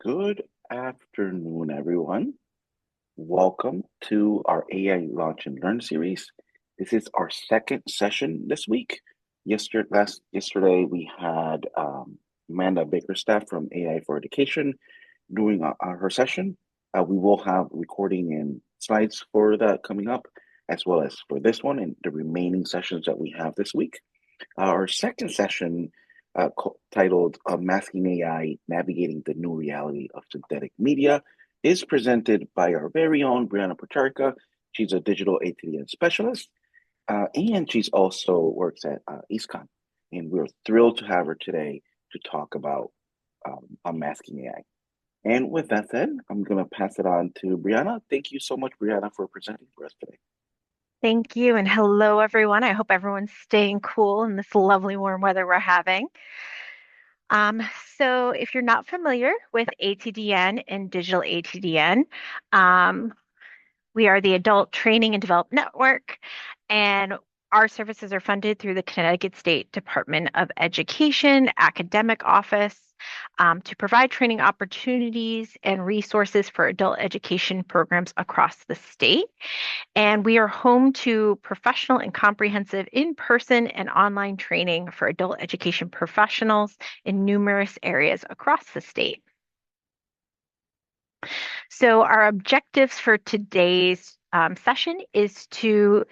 Good afternoon, everyone. Welcome to our AI Launch and Learn series. This is our second session this week. Yesterday, we had Amanda Bakerstaff from AI for Education doing her session. We will have recording and slides for that coming up, as well as for this one and the remaining sessions that we have this week. Our second session, titled Unmasking AI, Navigating the New Reality of Synthetic Media, is presented by our very own Brianna Procharica. She's a digital ATDN specialist, and she's also works at EastCon. And we're thrilled to have her today to talk about unmasking AI. And with that said, I'm going to pass it on to Brianna. Thank you so much, Brianna, for presenting for us today. Thank you, and hello, everyone. I hope everyone's staying cool in this lovely warm weather we're having. Um, so, if you're not familiar with ATDN and digital ATDN, um, we are the Adult Training and Development Network, and our services are funded through the Connecticut State Department of Education Academic Office to provide training opportunities and resources for adult education programs across the state. And we are home to professional and comprehensive in-person and online training for adult education professionals in numerous areas across the state. So our objectives for today's session is to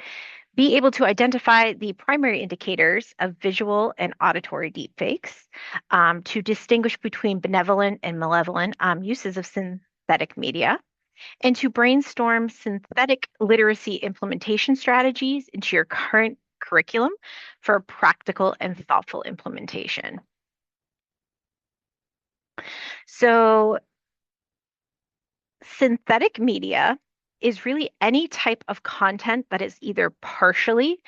be able to identify the primary indicators of visual and auditory deepfakes, to distinguish between benevolent and malevolent uses of synthetic media, and to brainstorm synthetic literacy implementation strategies into your current curriculum for practical and thoughtful implementation. So, synthetic media is really any type of content that is either partially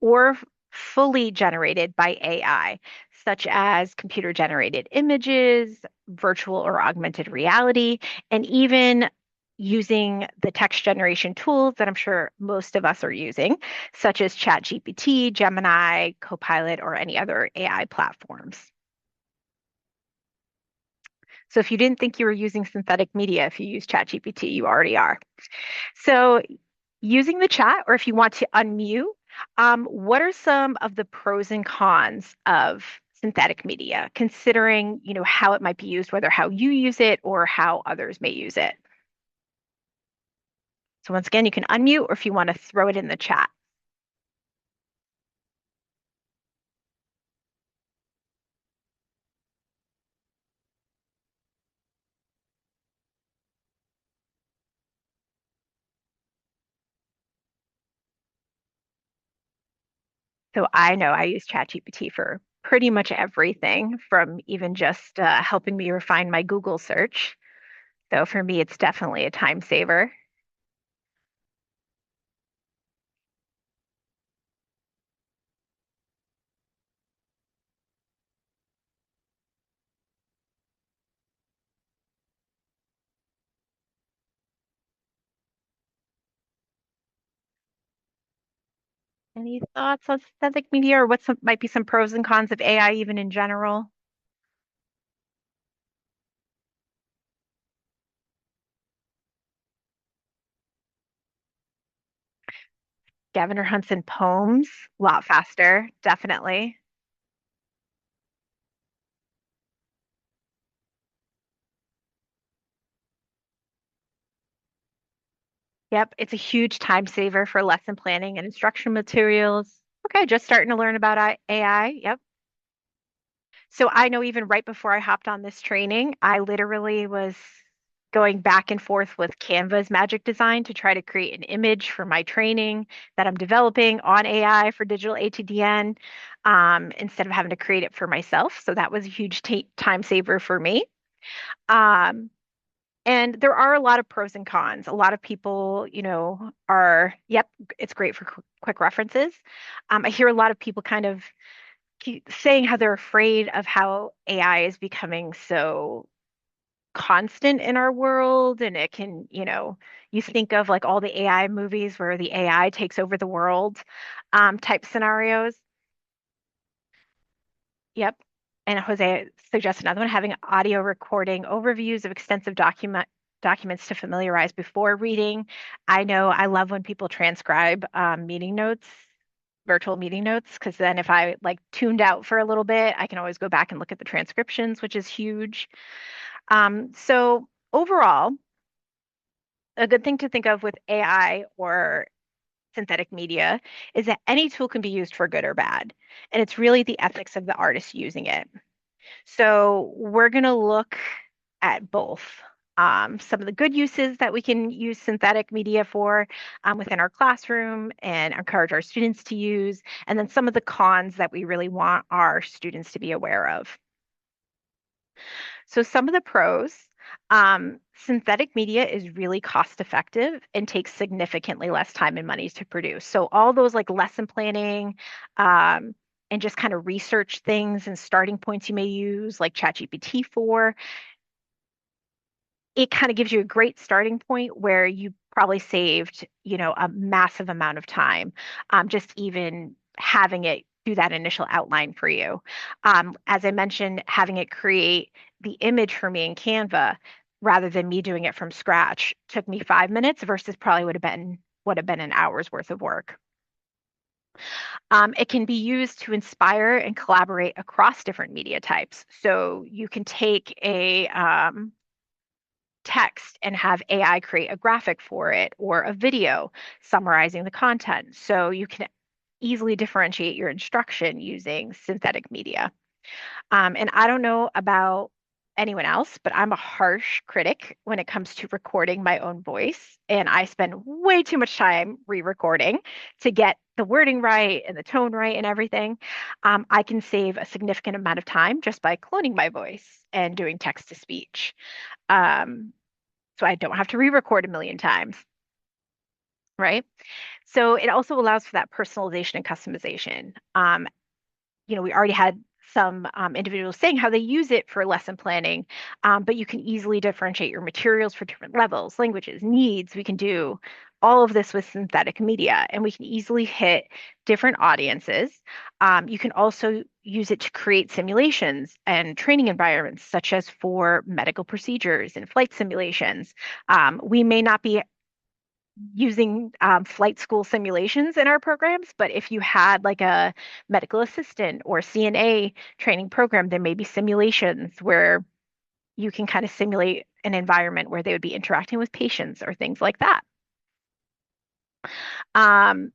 or fully generated by AI, such as computer generated images, virtual or augmented reality, and even using the text generation tools that I'm sure most of us are using, such as ChatGPT, Gemini, Copilot, or any other AI platforms. So if you didn't think you were using synthetic media, if you use ChatGPT, you already are. So using the chat, or if you want to unmute, what are some of the pros and cons of synthetic media, considering, how it might be used, whether how you use it or how others may use it? So once again, you can unmute, or if you want to throw it in the chat. So I know I use ChatGPT for pretty much everything, from even just helping me refine my Google search. So for me, it's definitely a time saver. Any thoughts on synthetic media, or what might be some pros and cons of AI even in general? Scavenger hunts and poems, a lot faster, definitely. Yep, it's a huge time saver for lesson planning and instructional materials. Okay, just starting to learn about AI. Yep. So I know even right before I hopped on this training, I literally was going back and forth with Canva's magic design to try to create an image for my training that I'm developing on AI for digital ATDN, instead of having to create it for myself. So that was a huge time saver for me. Um, And there are a lot of pros and cons. A lot of people, yep, it's great for quick references. I hear a lot of people kind of keep saying how they're afraid of how AI is becoming so constant in our world. And it can, you think of like all the AI movies where the AI takes over the world, type scenarios. Yep. and Jose suggests another one, having audio recording overviews of extensive documents to familiarize before reading. I know I love when people transcribe meeting notes, virtual meeting notes, because then if I like tuned out for a little bit, I can always go back and look at the transcriptions, which is huge. So overall, a good thing to think of with AI or synthetic media is that any tool can be used for good or bad. And it's really the ethics of the artist using it. So we're going to look at both. Some of the good uses that we can use synthetic media for within our classroom and encourage our students to use, and then some of the cons that we really want our students to be aware of. So some of the pros, synthetic media is really cost effective and takes significantly less time and money to produce. So all those like lesson planning, and just kind of research things and starting points you may use like ChatGPT for, it kind of gives you a great starting point where you probably saved, a massive amount of time, just even having it do that initial outline for you. As I mentioned, having it create the image for me in Canva rather than me doing it from scratch took me 5 minutes versus probably would have been an hour's worth of work. It can be used to inspire and collaborate across different media types. So you can take a text and have AI create a graphic for it or a video summarizing the content. So you can easily differentiate your instruction using synthetic media. And I don't know about anyone else, but I'm a harsh critic when it comes to recording my own voice. And I spend way too much time re-recording to get the wording right and the tone right and everything. I can save a significant amount of time just by cloning my voice and doing text to speech. Um, so I don't have to re-record a million times, right? So it also allows for that personalization and customization. We already had some individuals saying how they use it for lesson planning, but you can easily differentiate your materials for different levels, languages, needs. We can do all of this with synthetic media, and we can easily hit different audiences. You can also use it to create simulations and training environments, such as for medical procedures and flight simulations. We may not be using flight school simulations in our programs, but if you had like a medical assistant or CNA training program, there may be simulations where you can kind of simulate an environment where they would be interacting with patients or things like that. Um,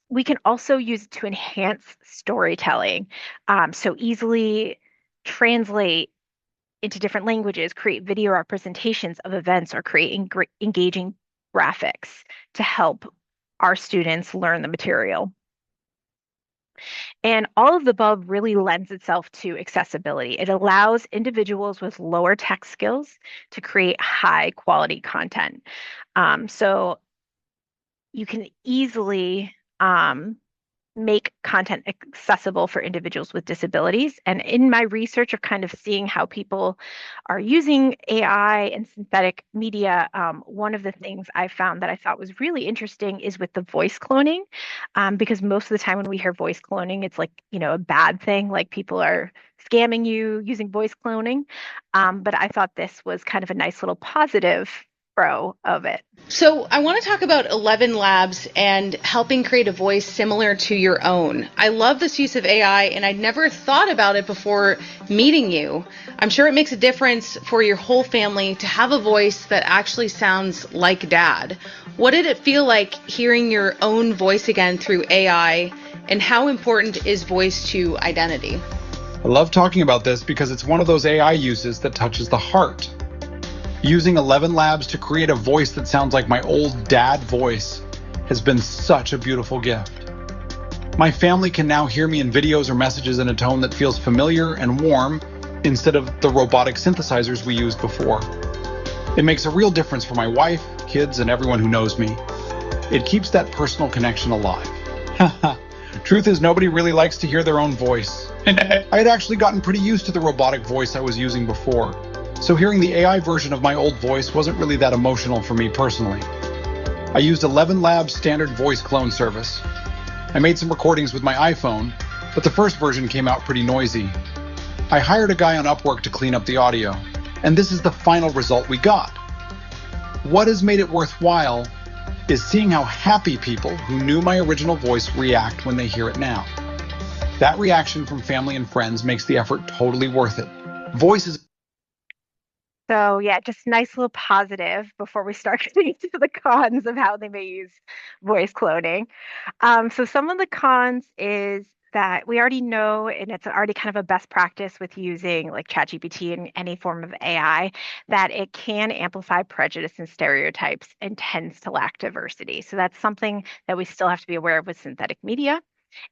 we can also use it to enhance storytelling. So easily translate into different languages, create video representations of events, or create engaging graphics to help our students learn the material. And all of the above really lends itself to accessibility. It allows individuals with lower tech skills to create high quality content. So you can easily make content accessible for individuals with disabilities. And in my research of kind of seeing how people are using AI and synthetic media, one of the things I found that I thought was really interesting is with the voice cloning, because most of the time when we hear voice cloning, it's like, a bad thing, like people are scamming you using voice cloning. But I thought this was kind of a nice little positive pro of it. So I want to talk about 11 Labs and helping create a voice similar to your own. I love this use of AI, and I'd never thought about it before meeting you. I'm sure it makes a difference for your whole family to have a voice that actually sounds like Dad. What did it feel like hearing your own voice again through AI, and how important is voice to identity? I love talking about this because it's one of those AI uses that touches the heart. Using 11 Labs to create a voice that sounds like my old dad voice has been such a beautiful gift. My family can now hear me in videos or messages in a tone that feels familiar and warm instead of the robotic synthesizers we used before. It makes a real difference for my wife, kids, and everyone who knows me. It keeps that personal connection alive. Truth is, nobody really likes to hear their own voice. And I had actually gotten pretty used to the robotic voice I was using before. So hearing the AI version of my old voice wasn't really that emotional for me personally. I used 11 Labs standard voice clone service. I made some recordings with my iPhone, but the first version came out pretty noisy. I hired a guy on Upwork to clean up the audio, and this is the final result we got. What has made it worthwhile is seeing how happy people who knew my original voice react when they hear it now. That reaction from family and friends makes the effort totally worth it. Voice is... So yeah, just nice little positive before we start getting into the cons of how they may use voice cloning. So some of the cons is that we already know, and it's already kind of a best practice with using like ChatGPT and any form of AI, that it can amplify prejudice and stereotypes and tends to lack diversity. So that's something that we still have to be aware of with synthetic media.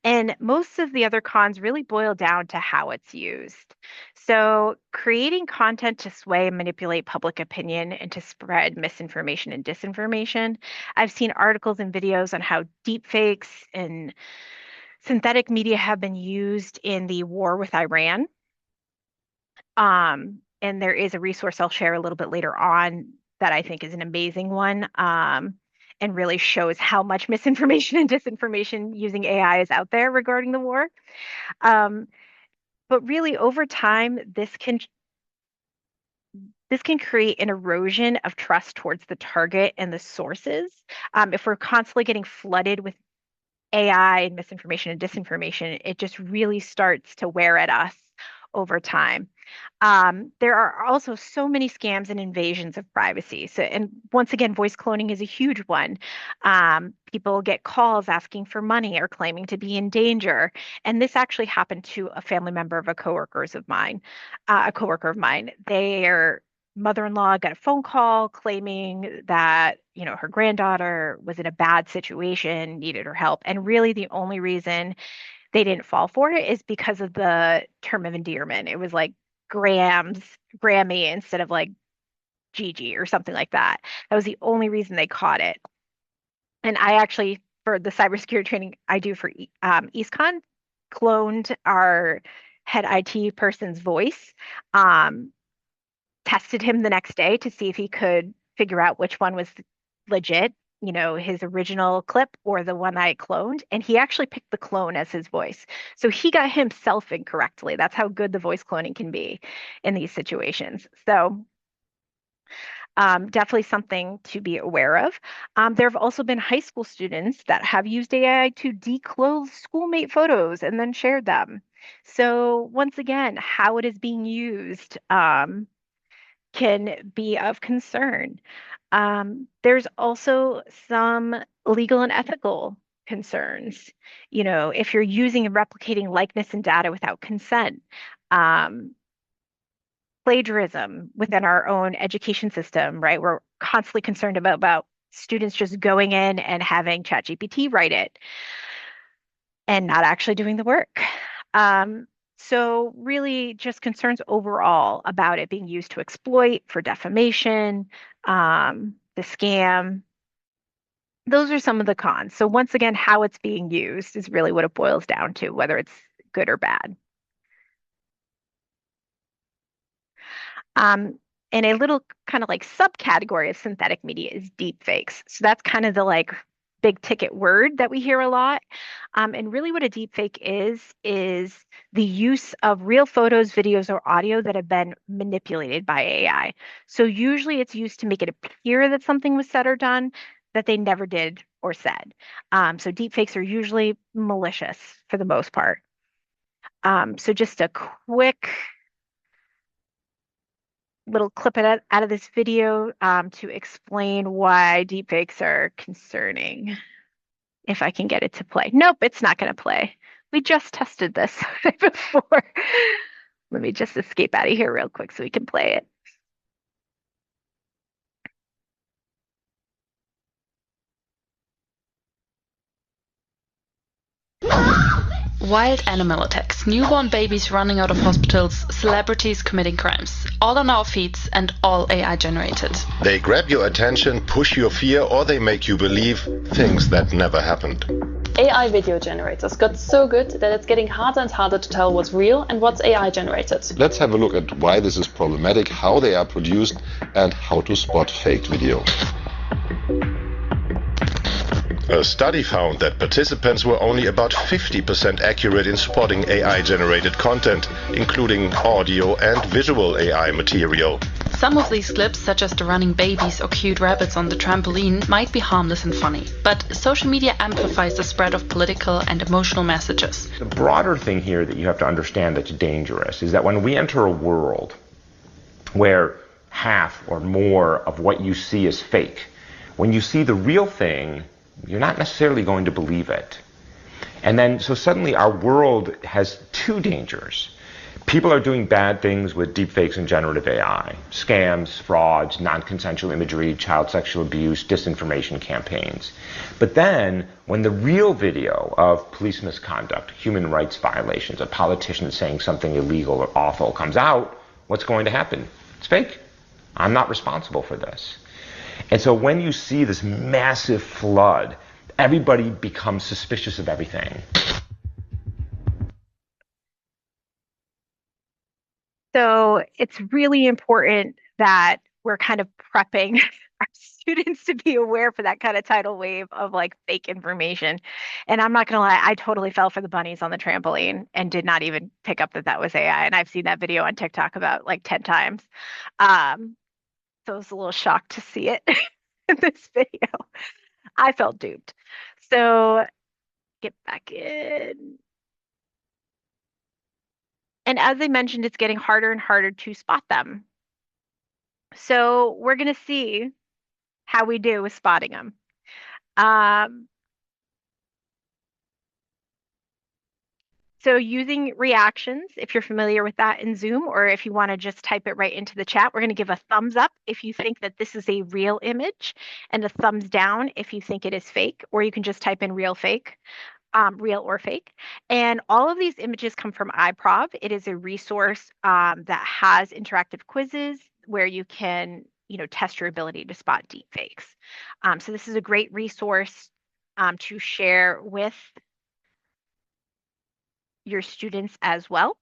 And most of the other cons really boil down to how it's used. So, creating content to sway and manipulate public opinion and to spread misinformation and disinformation. I've seen articles and videos on how deepfakes and synthetic media have been used in the war with Iran. And there is a resource I'll share a little bit later on that I think is an amazing one. And really shows how much misinformation and disinformation using AI is out there regarding the war. But really, over time, this can create an erosion of trust towards the target and the sources. If we're constantly getting flooded with AI and misinformation and disinformation, it just really starts to wear at us over time. There are also so many scams and invasions of privacy. So, and once again, voice cloning is a huge one. People get calls asking for money or claiming to be in danger. And this actually happened to a family member of a coworker of mine. Their mother-in-law got a phone call claiming that, her granddaughter was in a bad situation, needed her help. And really the only reason they didn't fall for it is because of the term of endearment. It was like Grammy instead of like Gigi or something like that. That was the only reason they caught it. And I actually, for the cybersecurity training I do for EastCon, cloned our head IT person's voice, tested him the next day to see if he could figure out which one was legit, his original clip or the one I cloned. And he actually picked the clone as his voice. So he got himself incorrectly. That's how good the voice cloning can be in these situations. So definitely something to be aware of. There have also been high school students that have used AI to declothe schoolmate photos and then shared them. So once again, how it is being used can be of concern. There's also some legal and ethical concerns. If you're using and replicating likeness and data without consent, plagiarism within our own education system, right? We're constantly concerned about students just going in and having ChatGPT write it and not actually doing the work. So really just concerns overall about it being used to exploit for defamation, the scam. Those are some of the cons. So once again, how it's being used is really what it boils down to, whether it's good or bad. And a little kind of like subcategory of synthetic media is deepfakes. So that's kind of the like big ticket word that we hear a lot. And really what a deepfake is the use of real photos, videos, or audio that have been manipulated by AI. So usually it's used to make it appear that something was said or done that they never did or said. So deepfakes are usually malicious for the most part. So just a quick little clip out of this video to explain why deepfakes are concerning. If I can get it to play. Nope, it's not going to play. We just tested this before. Let me just escape out of here real quick so we can play it. Wild animal attacks, newborn babies running out of hospitals, celebrities committing crimes. All on our feeds and all AI generated. They grab your attention, push your fear, or they make you believe things that never happened. AI video generators got so good that it's getting harder and harder to tell what's real and what's AI generated. Let's have a look at why this is problematic, how they are produced, and how to spot faked video. A study found that participants were only about 50% accurate in spotting AI-generated content, including audio and visual AI material. Some of these clips, such as the running babies or cute rabbits on the trampoline, might be harmless and funny, but social media amplifies the spread of political and emotional messages. The broader thing here that you have to understand that's dangerous is that when we enter a world where half or more of what you see is fake, when you see the real thing, you're not necessarily going to believe it. And then, so suddenly our world has two dangers. People are doing bad things with deepfakes and generative AI. Scams, frauds, non-consensual imagery, child sexual abuse, disinformation campaigns. But then, when the real video of police misconduct, human rights violations, a politician saying something illegal or awful comes out, what's going to happen? It's fake. I'm not responsible for this. And so when you see this massive flood, everybody becomes suspicious of everything. So it's really important that we're kind of prepping our students to be aware for that kind of tidal wave of like fake information. And I'm not gonna lie, I totally fell for the bunnies on the trampoline and did not even pick up that that was AI. And I've seen that video on TikTok about like 10 times. So I was a little shocked to see it in this video. I felt duped. So get back in. And as I mentioned, it's getting harder and harder to spot them. So we're going to see how we do with spotting them. Um, so using reactions, if you're familiar with that in Zoom, or if you want to just type it right into the chat, we're going to give a thumbs up if you think that this is a real image and a thumbs down if you think it is fake, or you can just type in real fake. Real or fake. And all of these images come from iProv. It is a resource that has interactive quizzes where you can, test your ability to spot deep fakes. So this is a great resource to share with your students as well.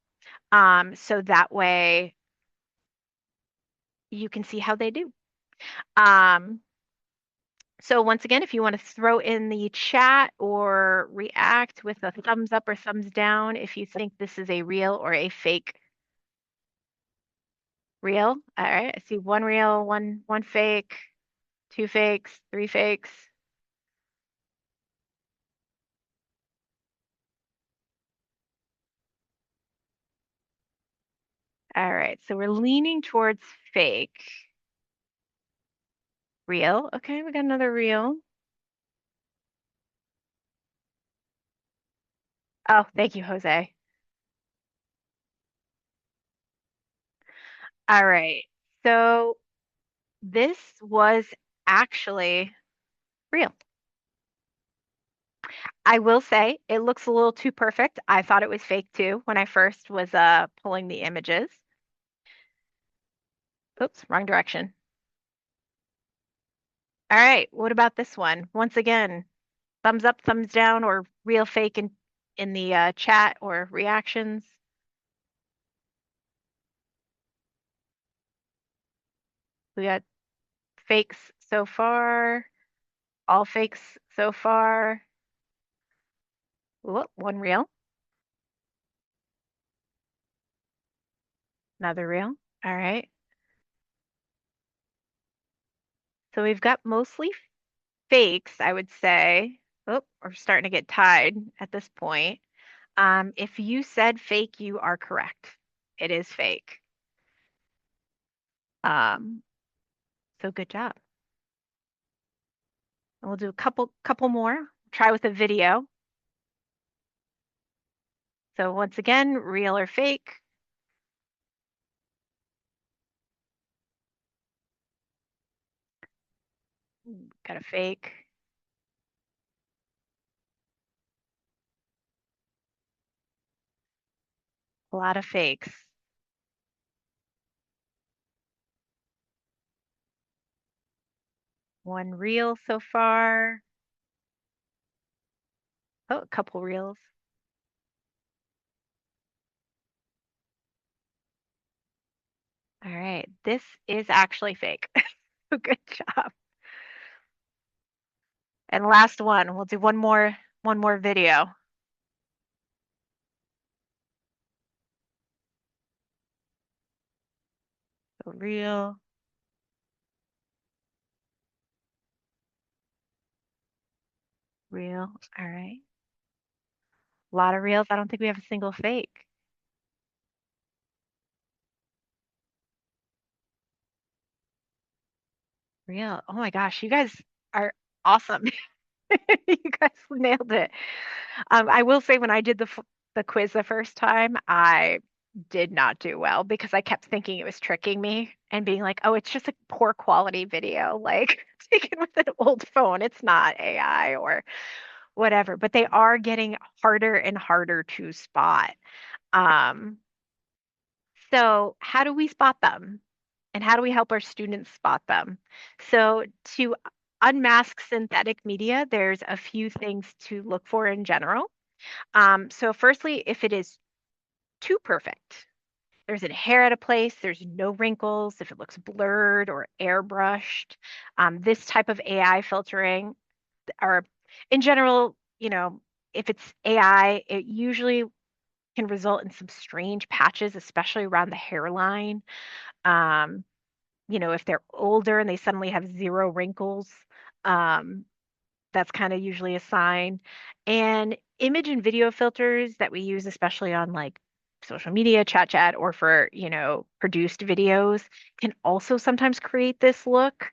So that way you can see how they do. So once again, if you want to throw in the chat or react with a thumbs up or thumbs down, if you think this is a real or a fake. Real. All right. I see one real, one fake, two fakes, three fakes. All right. So we're leaning towards fake. Real. Okay, we got another real. Oh, thank you, Jose. All right. So this was actually real. I will say it looks a little too perfect. I thought it was fake too when I first was pulling the images. Oops, wrong direction. All right, what about this one? Once again, thumbs up, thumbs down, or real fake in the chat or reactions. We got fakes so far, all fakes so far. Whoop, one real, another real. All right. So we've got mostly fakes, I would say. Oh, we're starting to get tied at this point. If you said fake, you are correct. It is fake. Um, so good job. And we'll do a couple more. Try with a video. So once again, real or fake. Got a fake. A lot of fakes. One reel so far. Oh, a couple reels. All right, this is actually fake. Good job. And last one, we'll do one more video. So real, real. All right. A lot of reels. I don't think we have a single fake. Real. Oh my gosh, you guys are awesome. You guys nailed it. I will say when I did the quiz the first time, I did not do well because I kept thinking it was tricking me and being like, oh, it's just a poor quality video, like taken with an old phone. It's not AI or whatever, but they are getting harder and harder to spot. Um, so how do we spot them? And how do we help our students spot them? So to unmask synthetic media, there's a few things to look for in general. So firstly, if it is too perfect, there's a hair out of place, there's no wrinkles, if it looks blurred or airbrushed, this type of AI filtering, or in general, if it's AI, it usually can result in some strange patches, especially around the hairline. Um, if they're older and they suddenly have zero wrinkles, um, that's kind of usually a sign. And image and video filters that we use, especially on like social media, chat, or for, produced videos, can also sometimes create this look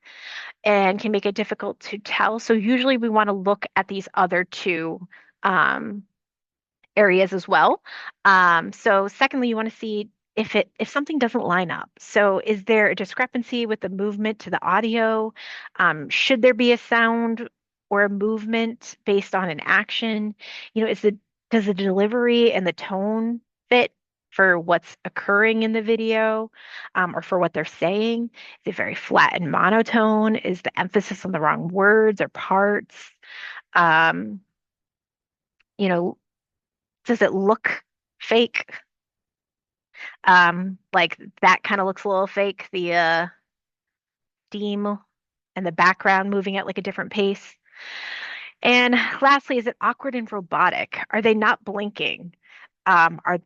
and can make it difficult to tell. So usually we want to look at these other two um, areas as well. So secondly, you want to see if something doesn't line up. So is there a discrepancy with the movement to the audio? Should there be a sound or a movement based on an action? Does the delivery and the tone fit for what's occurring in the video, or for what they're saying? Is it very flat and monotone? Is the emphasis on the wrong words or parts? Um, you know, does it look fake? Like that kind of looks a little fake, the steam and the background moving at like a different pace. And lastly, is it awkward and robotic? Are they not blinking? Are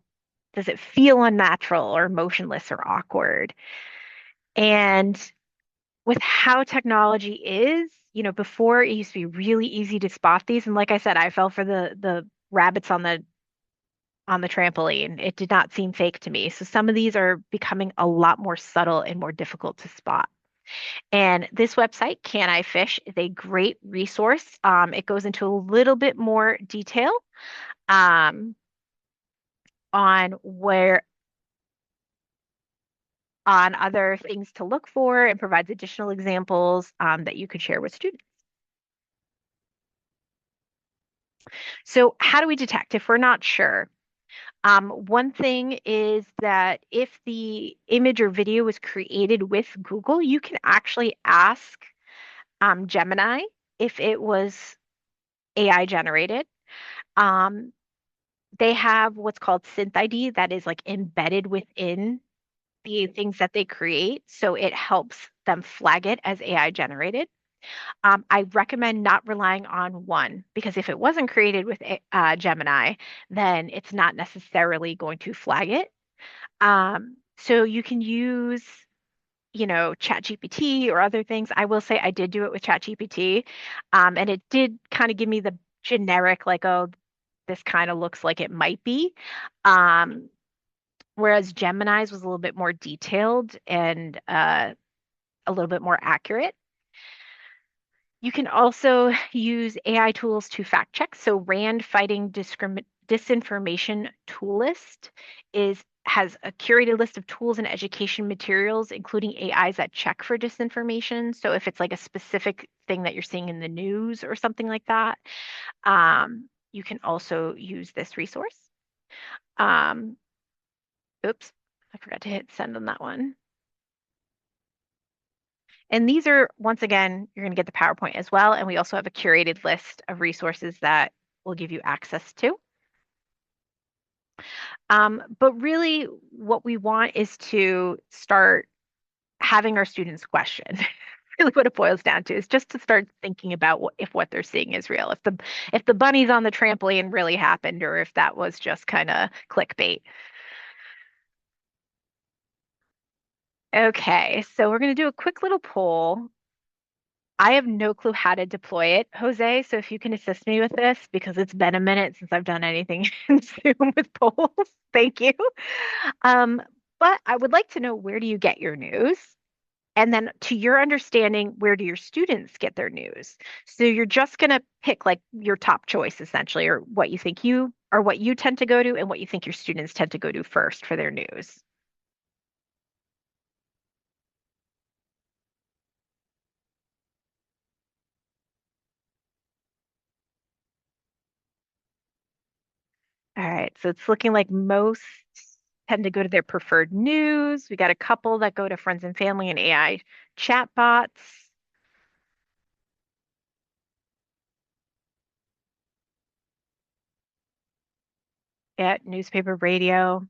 Does it feel unnatural or motionless or awkward? And with how technology is, before it used to be really easy to spot these. And like I said, I fell for the rabbits on the trampoline. It did not seem fake to me. So some of these are becoming a lot more subtle and more difficult to spot. And this website, Can I Fish, is a great resource. It goes into a little bit more detail um, on where on other things to look for and provides additional examples that you could share with students. So how do we detect if we're not sure? One thing is that if the image or video was created with Google, you can actually ask Gemini if it was AI generated. Um, they have what's called Synth ID that is like embedded within the things that they create. So it helps them flag it as AI generated. I recommend not relying on one because if it wasn't created with Gemini, then it's not necessarily going to flag it. So you can use, ChatGPT or other things. I will say I did do it with ChatGPT, and it did kind of give me the generic, like, oh, this kind of looks like it might be. Um, Whereas Gemini's was a little bit more detailed and a little bit more accurate. You can also use AI tools to fact check. So Rand Fighting Disinformation Tool List has a curated list of tools and education materials, including AIs that check for disinformation. So if it's like a specific thing that you're seeing in the news or something like that, you can also use this resource. Um, Oops, I forgot to hit send on that one. And these are, once again, you're going to get the PowerPoint as well. And we also have a curated list of resources that will give you access to. But really, what we want is to start having our students question. really what it boils down to, is just to start thinking about if what they're seeing is real. If the bunnies on the trampoline really happened, or if that was just kind of clickbait. Okay, so we're going to do a quick little poll. I have no clue how to deploy it, Jose. So if you can assist me with this, because it's been a minute since I've done anything in Zoom with polls. Thank you. Um, but I would like to know, where do you get your news? And then, to your understanding, where do your students get their news? So you're just going to pick like your top choice essentially, or what you tend to go to and what you think your students tend to go to first for their news. All right, so it's looking like most tend to go to their preferred news. We got a couple that go to friends and family and AI chatbots. Yeah, newspaper, radio.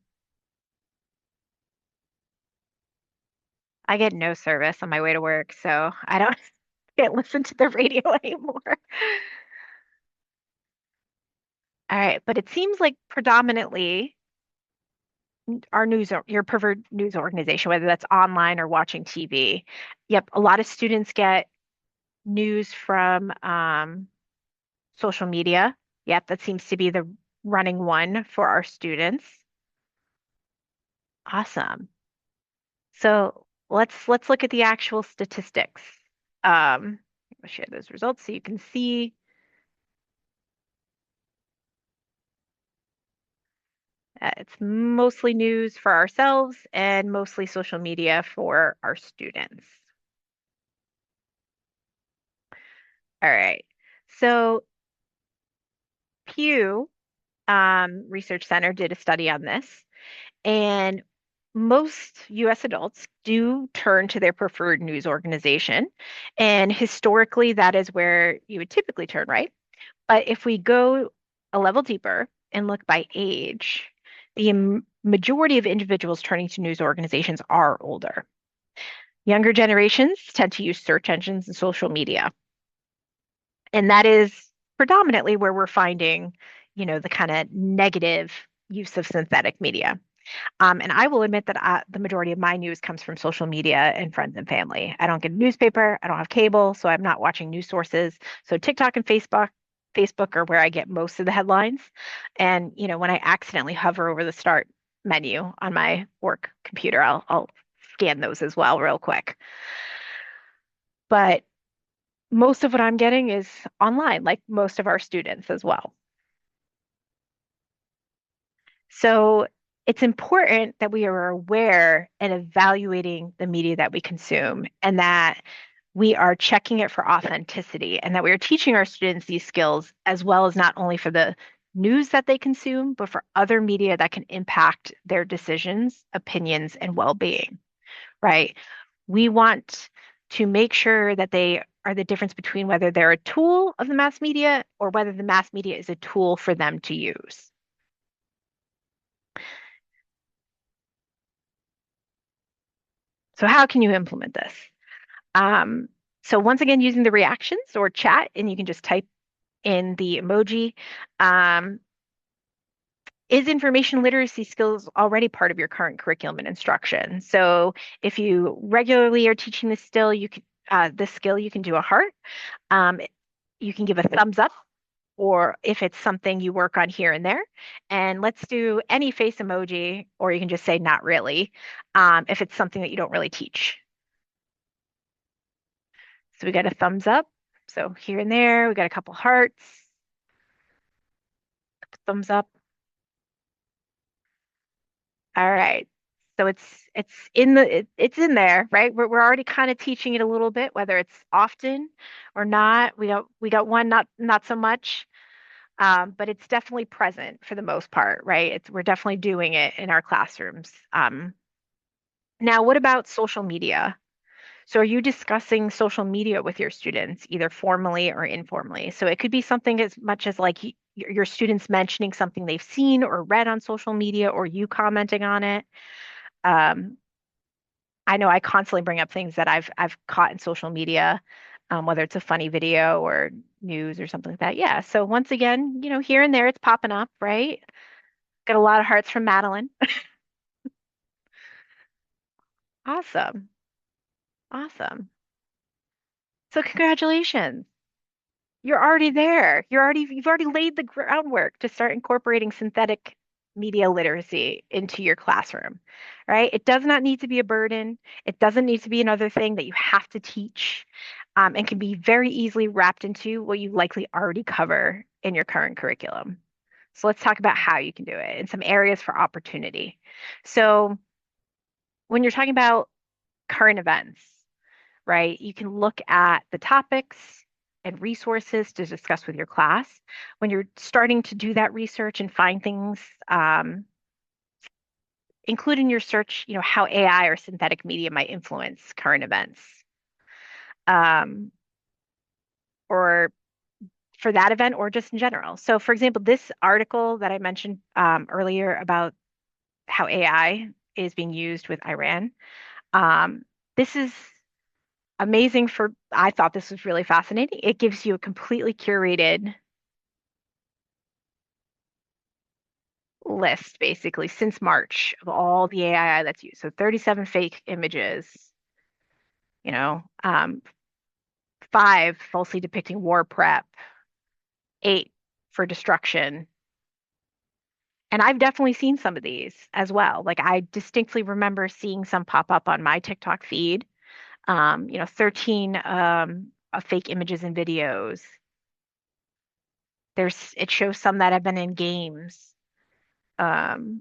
I get no service on my way to work, so I don't can't listen to the radio anymore. All right, but it seems like predominantly your preferred news organization, whether that's online or watching TV. Yep, a lot of students get news from social media. Yep, that seems to be the running one for our students. Awesome. So let's look at the actual statistics. I'll share those results so you can see. It's mostly news for ourselves and mostly social media for our students. All right. So Pew Research Center did a study on this, and most US adults do turn to their preferred news organization. And historically, that is where you would typically turn, right? But if we go a level deeper and look by age, the majority of individuals turning to news organizations are older. Younger generations tend to use search engines and social media. And that is predominantly where we're finding, the kind of negative use of synthetic media. And I will admit that the majority of my news comes from social media and friends and family. I don't get a newspaper, I don't have cable, so I'm not watching news sources. So TikTok and Facebook are where I get most of the headlines. And when I accidentally hover over the start menu on my work computer, I'll scan those as well real quick. But most of what I'm getting is online, like most of our students as well. So it's important that we are aware and evaluating the media that we consume, and that we are checking it for authenticity, and that we are teaching our students these skills, as well as not only for the news that they consume, but for other media that can impact their decisions, opinions, and well-being, right? We want to make sure that they are the difference between whether they're a tool of the mass media or whether the mass media is a tool for them to use. So how can you implement this? Um, so once again, using the reactions or chat, and you can just type in the emoji. Is information literacy skills already part of your current curriculum and instruction? So if you regularly are teaching this skill, you can do a heart. Um, you can give a thumbs up, or if it's something you work on here and there. And let's do any face emoji, or you can just say not really, if it's something that you don't really teach. So we got a thumbs up. So here and there, we got a couple hearts, thumbs up. All right. So it's in there, right? We're already kind of teaching it a little bit, whether it's often or not. We got one not so much, but it's definitely present for the most part, right? We're definitely doing it in our classrooms. Now, what about social media? So are you discussing social media with your students, either formally or informally? So it could be something as much as like your students mentioning something they've seen or read on social media, or you commenting on it. Um, I know I constantly bring up things that I've caught in social media, whether it's a funny video or news or something like that. Yeah. So once again, here and there it's popping up, right? Got a lot of hearts from Madeline. Awesome. Awesome. So congratulations. You're already there. You've already laid the groundwork to start incorporating synthetic media literacy into your classroom, right? It does not need to be a burden. It doesn't need to be another thing that you have to teach, and can be very easily wrapped into what you likely already cover in your current curriculum. So let's talk about how you can do it and some areas for opportunity. So when you're talking about current events, right? You can look at the topics and resources to discuss with your class. When you're starting to do that research and find things, include in your search, how AI or synthetic media might influence current events. Or for that event or just in general. So, for example, this article that I mentioned earlier about how AI is being used with Iran, this is amazing I thought this was really fascinating. It gives you a completely curated list, basically, since March of all the AI that's used. So 37 fake images, you know, 5 falsely depicting war prep, 8 for destruction. And I've definitely seen some of these as well. Like I distinctly remember seeing some pop up on my TikTok feed. 13 of fake images and videos. It shows some that have been in games. Um,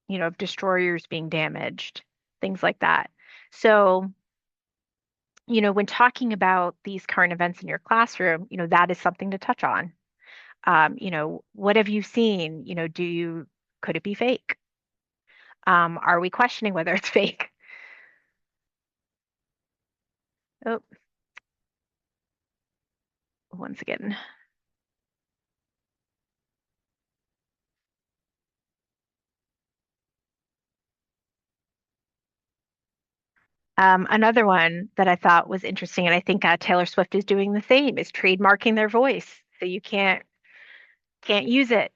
of destroyers being damaged, things like that. So, when talking about these current events in your classroom, that is something to touch on. What have you seen? Could it be fake? Are we questioning whether it's fake? Oh, once again. Another one that I thought was interesting, and I think Taylor Swift is doing the same, is trademarking their voice, so you can't use it.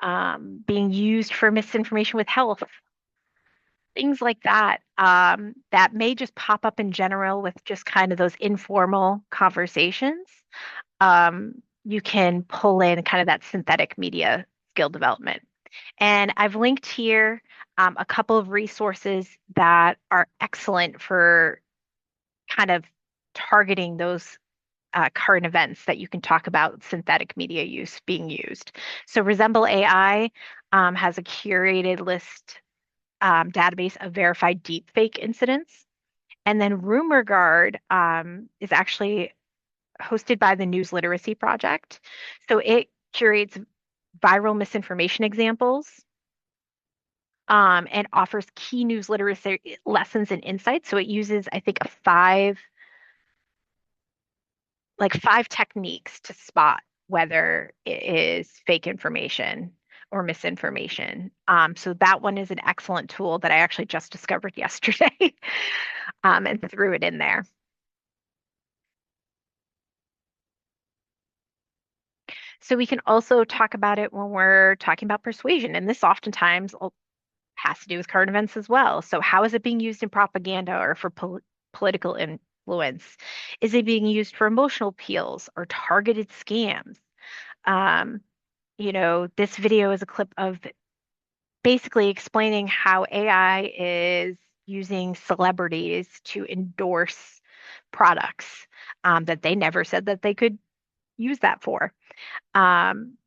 Being used for misinformation with health, things like that. That may just pop up in general with just kind of those informal conversations. You can pull in kind of that synthetic media skill development. And I've linked here a couple of resources that are excellent for kind of targeting those current events that you can talk about synthetic media use being used. So Resemble AI has a curated list database of verified deepfake incidents. And then RumorGuard is actually hosted by the News Literacy Project. So it curates viral misinformation examples, and offers key news literacy lessons and insights. So it uses, I think, five techniques to spot whether it is fake information or misinformation. So that one is an excellent tool that I actually just discovered yesterday, and threw it in there. So we can also talk about it when we're talking about persuasion, and this oftentimes has to do with current events as well. So how is it being used in propaganda or for political influence? Is it being used for emotional appeals or targeted scams? Um, this video is a clip of basically explaining how AI is using celebrities to endorse products that they never said that they could use that for. Um,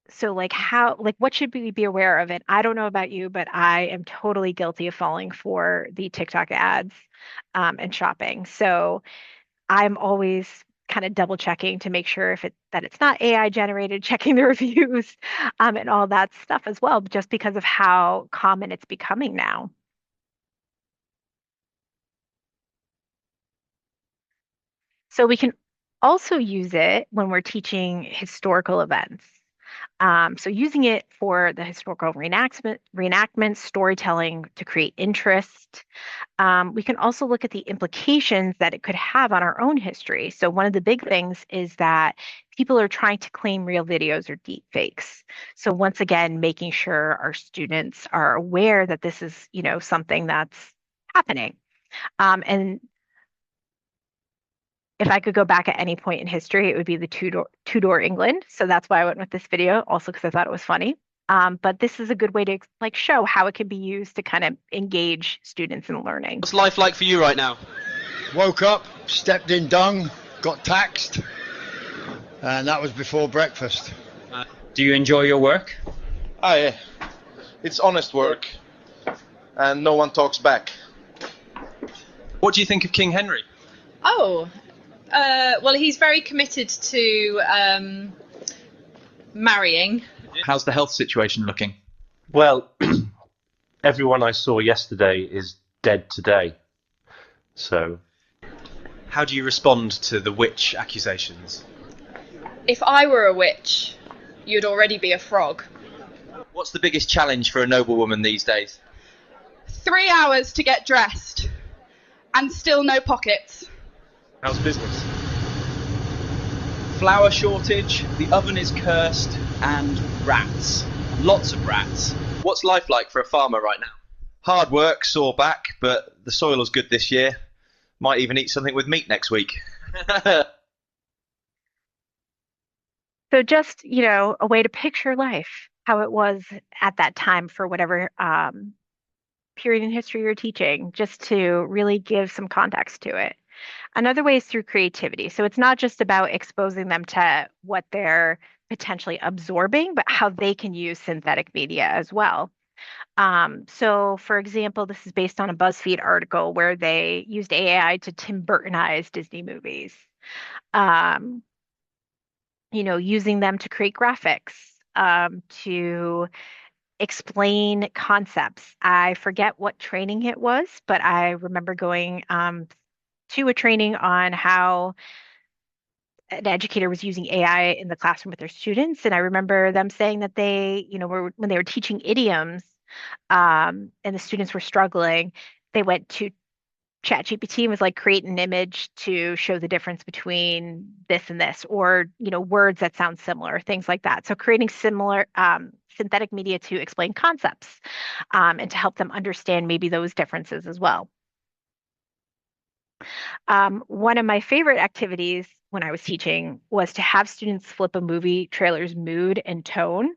so what should we be aware of? And I don't know about you, but I am totally guilty of falling for the TikTok ads and shopping. So I'm always kind of double checking to make sure that it's not AI generated, checking the reviews, and all that stuff as well, just because of how common it's becoming now. So we can also use it when we're teaching historical events. So using it for the historical reenactment, storytelling to create interest. We can also look at the implications that it could have on our own history. So one of the big things is that people are trying to claim real videos or deep fakes. So once again, making sure our students are aware that this is, something that's happening. And if I could go back at any point in history, it would be the Tudor England. So that's why I went with this video, also because I thought it was funny. But this is a good way to show how it can be used to kind of engage students in learning. What's life like for you right now? Woke up, stepped in dung, got taxed, and that was before breakfast. Do you enjoy your work? Ah, yeah. It's honest work, and no one talks back. What do you think of King Henry? Oh, well, he's very committed to marrying. How's the health situation looking? Well, everyone I saw yesterday is dead today. So. How do you respond to the witch accusations? If I were a witch, you'd already be a frog. What's the biggest challenge for a noblewoman these days? 3 hours to get dressed, and still no pockets. How's business? Flour shortage, the oven is cursed, and rats. Lots of rats. What's life like for a farmer right now? Hard work, sore back, but the soil is good this year. Might even eat something with meat next week. So just, a way to picture life, how it was at that time for whatever period in history you're teaching, just to really give some context to it. Another way is through creativity. So it's not just about exposing them to what they're potentially absorbing, but how they can use synthetic media as well. So for example, this is based on a BuzzFeed article where they used AI to Tim Burtonize Disney movies. Using them to create graphics, to explain concepts. I forget what training it was, but I remember going to a training on how an educator was using AI in the classroom with their students. And I remember them saying that they, when they were teaching idioms, and the students were struggling, they went to ChatGPT and was like, create an image to show the difference between this and this, or, words that sound similar, things like that. So creating similar synthetic media to explain concepts, and to help them understand maybe those differences as well. One of my favorite activities when I was teaching was to have students flip a movie trailer's mood and tone.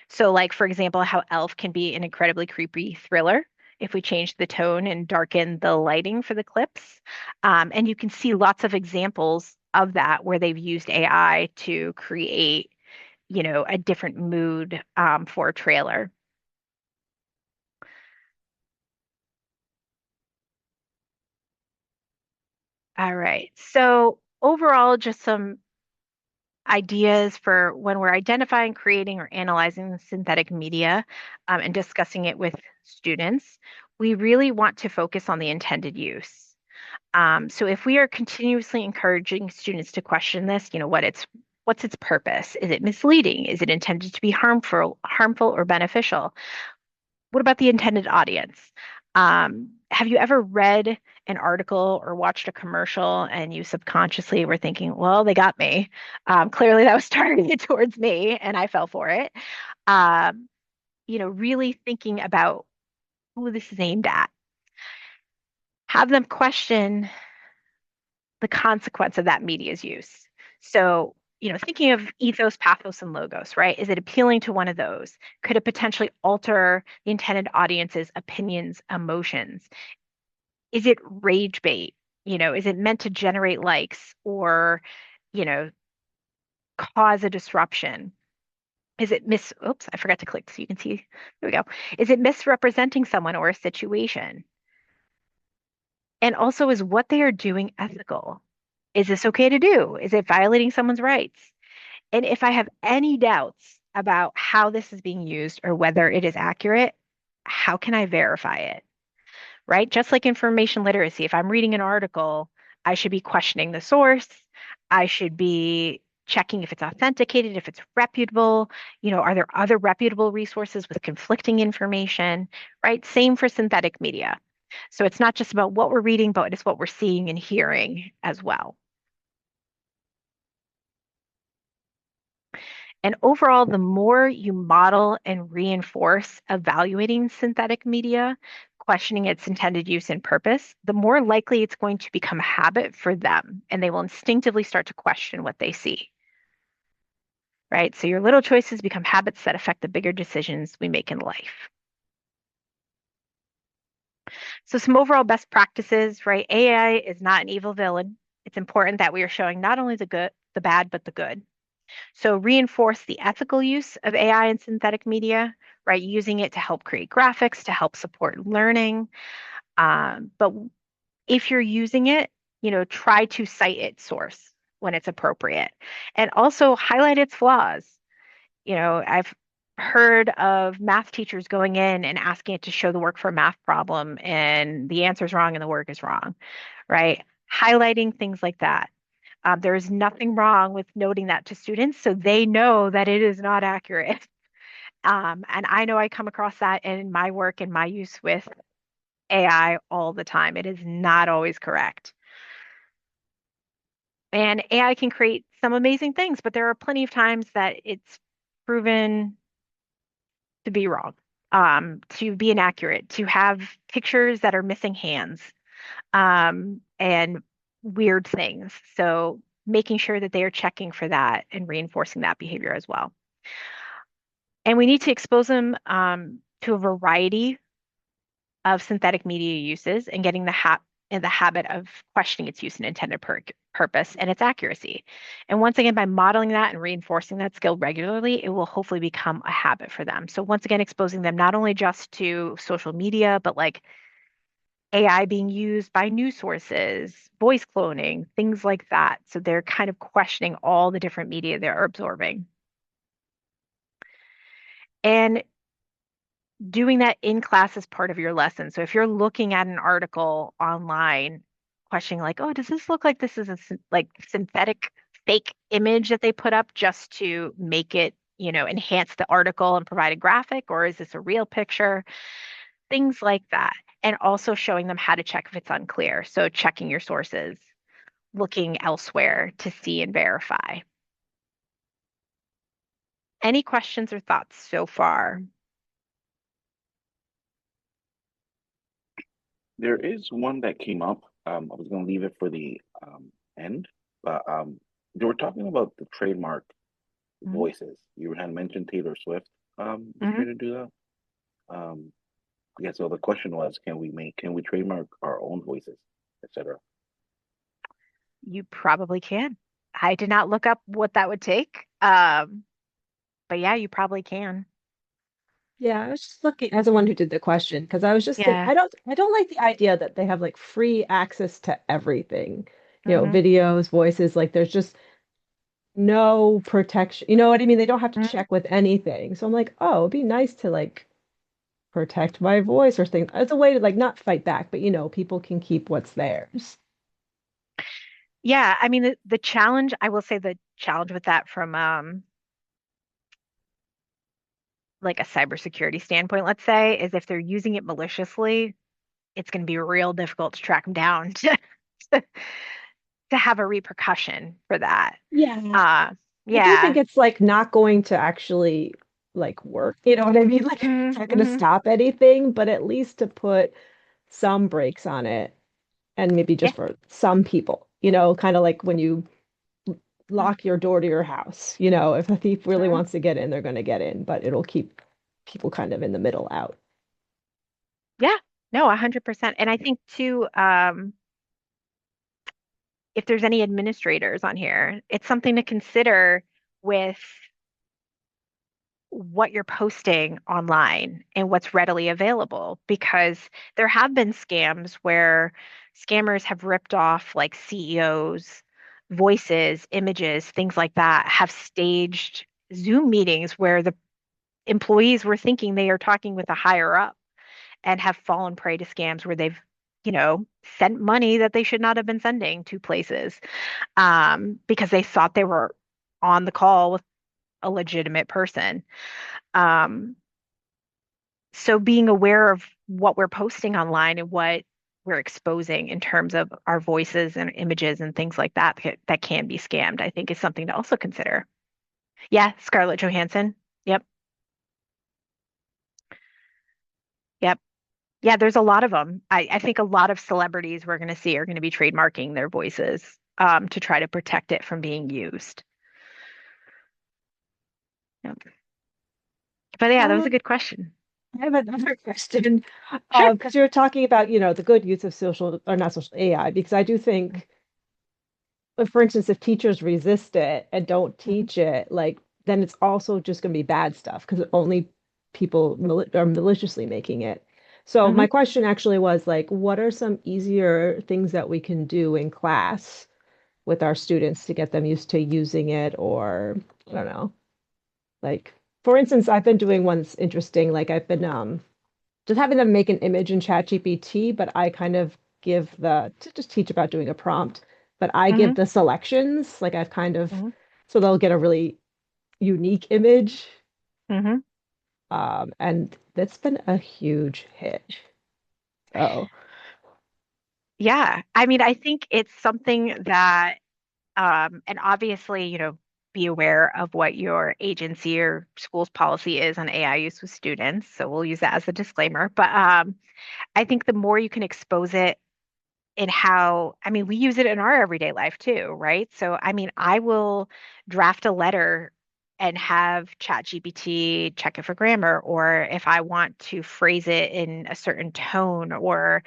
So like, for example, how Elf can be an incredibly creepy thriller if we change the tone and darken the lighting for the clips. And you can see lots of examples of that where they've used AI to create, a different mood for a trailer. All right. So overall, just some ideas for when we're identifying, creating, or analyzing synthetic media, and discussing it with students. We really want to focus on the intended use. So if we are continuously encouraging students to question this, what's its purpose? Is it misleading? Is it intended to be harmful or beneficial? What about the intended audience? Have you ever read an article or watched a commercial and you subconsciously were thinking, well, they got me. Clearly that was targeted towards me and I fell for it. Really thinking about who this is aimed at. Have them question the consequence of that media's use. So, thinking of ethos, pathos, and logos, right? Is it appealing to one of those? Could it potentially alter the intended audience's opinions, emotions? Is it rage bait? Is it meant to generate likes or, cause a disruption? Is it oops, I forgot to click so you can see. There we go. Is it misrepresenting someone or a situation? And also, is what they are doing ethical? Is this okay to do? Is it violating someone's rights? And if I have any doubts about how this is being used or whether it is accurate, how can I verify it? Right? Just like information literacy, if I'm reading an article, I should be questioning the source. I should be, checking if it's authenticated, if it's reputable. Are there other reputable resources with conflicting information, right? Same for synthetic media. So it's not just about what we're reading, but it's what we're seeing and hearing as well. And overall, the more you model and reinforce evaluating synthetic media, questioning its intended use and purpose, the more likely it's going to become a habit for them, and they will instinctively start to question what they see. Right? So your little choices become habits that affect the bigger decisions we make in life. So some overall best practices, right? AI is not an evil villain. It's important that we are showing not only the good, the bad, but the good. So reinforce the ethical use of AI and synthetic media, right? Using it to help create graphics, to help support learning. But if you're using it, try to cite its source when it's appropriate, and also highlight its flaws. I've heard of math teachers going in and asking it to show the work for a math problem, and the answer is wrong and the work is wrong, right? Highlighting things like that. There is nothing wrong with noting that to students so they know that it is not accurate. And I know I come across that in my work and my use with AI all the time. It is not always correct. And AI can create some amazing things, but there are plenty of times that it's proven to be wrong, to be inaccurate, to have pictures that are missing hands, and weird things. So making sure that they are checking for that and reinforcing that behavior as well. And we need to expose them to a variety of synthetic media uses and getting in the habit of questioning its use and intended purpose and its accuracy. And once again, by modeling that and reinforcing that skill regularly, it will hopefully become a habit for them. So once again, exposing them not only just to social media, but like AI being used by news sources, voice cloning, things like that. So they're kind of questioning all the different media they're absorbing. And doing that in class as part of your lesson. So if you're looking at an article online, questioning like, oh, does this look like this is a like synthetic fake image that they put up just to make it, enhance the article and provide a graphic, or is this a real picture? Things like that. And also showing them how to check if it's unclear. So checking your sources, looking elsewhere to see and verify. Any questions or thoughts so far? There is one that came up. I was going to leave it for the end, but they were talking about the trademark voices. You had mentioned Taylor Swift was trying to do that. Yeah, so the question was, can we trademark our own voices, etc.? You probably can. I did not look up what that would take. But yeah, you probably can. Yeah, I was just looking as the one who did the question because I was just thinking Yeah. I don't like the idea that they have like free access to everything. Hmm. Videos, voices, like there's just no protection. You know what I mean? They don't have to check with anything. So I'm like, oh, it'd be nice to like protect my voice or things. As a way to like not fight back, but people can keep what's theirs. Yeah, I mean the challenge, I will say the challenge with that from like a cybersecurity standpoint, let's say, is if they're using it maliciously, it's going to be real difficult to track them down to, to have a repercussion for that. Yeah. I do think Yeah. it's like not going to actually like work. You know what I mean? Like it's not going to Hmm. stop anything, but at least to put some brakes on it and maybe Yeah. just for some people, kind of like when you lock your door to your house, if a thief really Mhm. wants to get in, they're going to get in, but it'll keep people kind of in the middle out. Yeah. No, 100%. And I think too, if there's any administrators on here, it's something to consider with what you're posting online and what's readily available, because there have been scams where scammers have ripped off like CEOs, voices, images, things like that, have staged Zoom meetings where the employees were thinking they are talking with a higher up and have fallen prey to scams where they've, sent money that they should not have been sending to places, because they thought they were on the call with a legitimate person. Um, so being aware of what we're posting online and what we're exposing in terms of our voices and images and things like that that can be scammed, I think is something to also consider. Yeah, Scarlett Johansson. Yep. Yep. Yeah, there's a lot of them. I think a lot of celebrities we're going to see are going to be trademarking their voices to try to protect it from being used. Yep. But yeah, that was a good question. I have another question. Sure. Because you were talking about, the good use of social or not social AI, because I do think, for instance, if teachers resist it and don't Mhm. teach it, like then it's also just going to be bad stuff because only people are maliciously making it. So my Mhm. question actually was like, what are some easier things that we can do in class with our students to get them used to using it, or I don't know, like for instance, I've been doing one that's interesting. Like I've been just having them make an image in ChatGPT, but I kind of give to just teach about doing a prompt, but I give Mhm. the selections. Like I've kind of, Mhm. so they'll get a really unique image. Mhm. And that's been a huge hit. So, Yeah. I mean, I think it's something that and obviously, be aware of what your agency or school's policy is on AI use with students. So we'll use that as a disclaimer. But I think the more you can expose it in how, I mean, we use it in our everyday life too, right? So, I mean, I will draft a letter and have ChatGPT check it for grammar, or if I want to phrase it in a certain tone or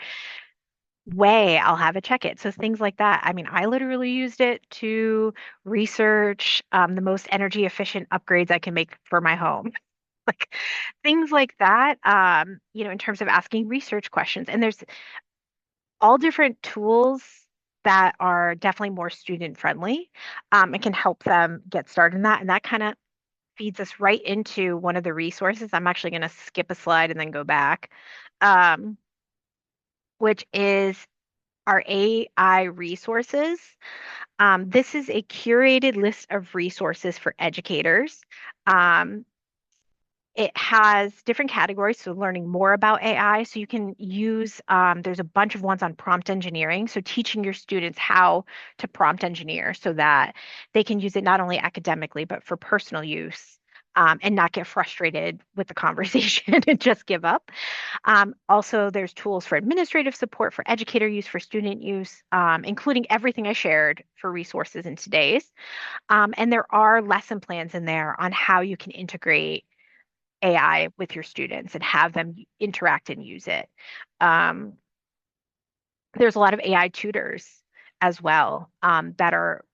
way, I'll have it check it. So things like that. I mean, I literally used it to research the most energy efficient upgrades I can make for my home. Like things like that, in terms of asking research questions. And there's all different tools that are definitely more student friendly and can help them get started in that. And that kind of feeds us right into one of the resources. I'm actually going to skip a slide and then go back, um, which is our AI resources. This is a curated list of resources for educators. Um, it has different categories, so learning more about AI. So you can use, there's a bunch of ones on prompt engineering. So teaching your students how to prompt engineer so that they can use it not only academically, but for personal use. And not get frustrated with the conversation and just give up. Also, there's tools for administrative support, for educator use, for student use, including everything I shared for resources in today's. And there are lesson plans in there on how you can integrate AI with your students and have them interact and use it. Um, there's a lot of AI tutors as well that are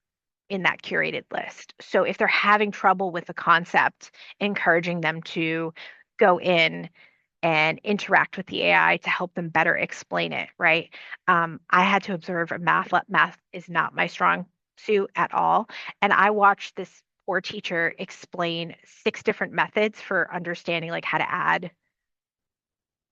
in that curated list. So if they're having trouble with the concept, encouraging them to go in and interact with the AI to help them better explain it, right? I had to observe a math is not my strong suit at all. And I watched this poor teacher explain 6 different methods for understanding like how to add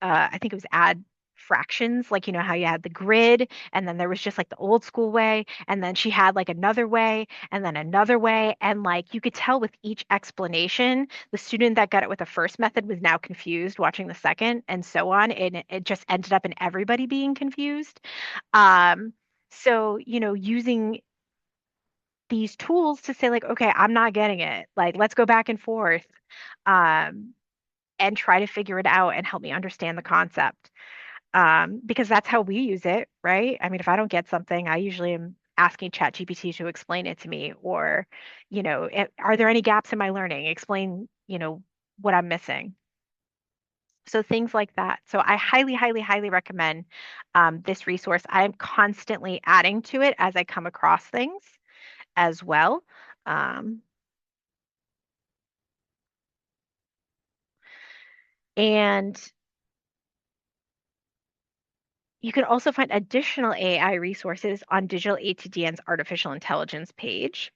I think it was add fractions, like how you had the grid, and then there was just like the old school way, and then she had like another way, and then another way, and like you could tell with each explanation, the student that got it with the first method was now confused watching the second, and so on, and it just ended up in everybody being confused. Um, so using these tools to say like, okay, I'm not getting it, like let's go back and forth. Um, and try to figure it out and help me understand the concept because that's how we use it, right? I mean, if I don't get something, I usually am asking ChatGPT to explain it to me, or, are there any gaps in my learning? Explain, what I'm missing. So things like that. So I highly, highly, highly recommend this resource. I'm constantly adding to it as I come across things as well. Um, and you can also find additional AI resources on Digital ATDN's artificial intelligence page.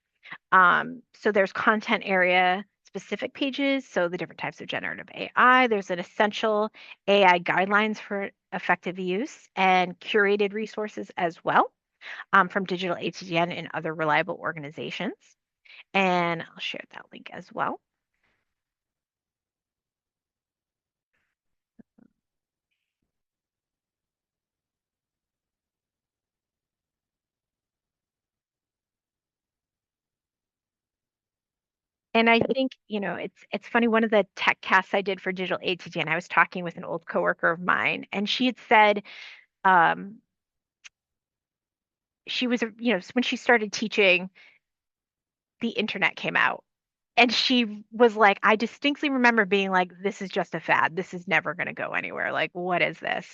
So there's content area specific pages, so the different types of generative AI. There's an essential AI guidelines for effective use and curated resources as well from Digital ATDN and other reliable organizations. And I'll share that link as well. And I think, it's funny, one of the tech casts I did for digital aid today, and I was talking with an old coworker of mine, and she had said, um, she was, when she started teaching, the internet came out. And she was like, I distinctly remember being like, this is just a fad. This is never going to go anywhere. Like, what is this?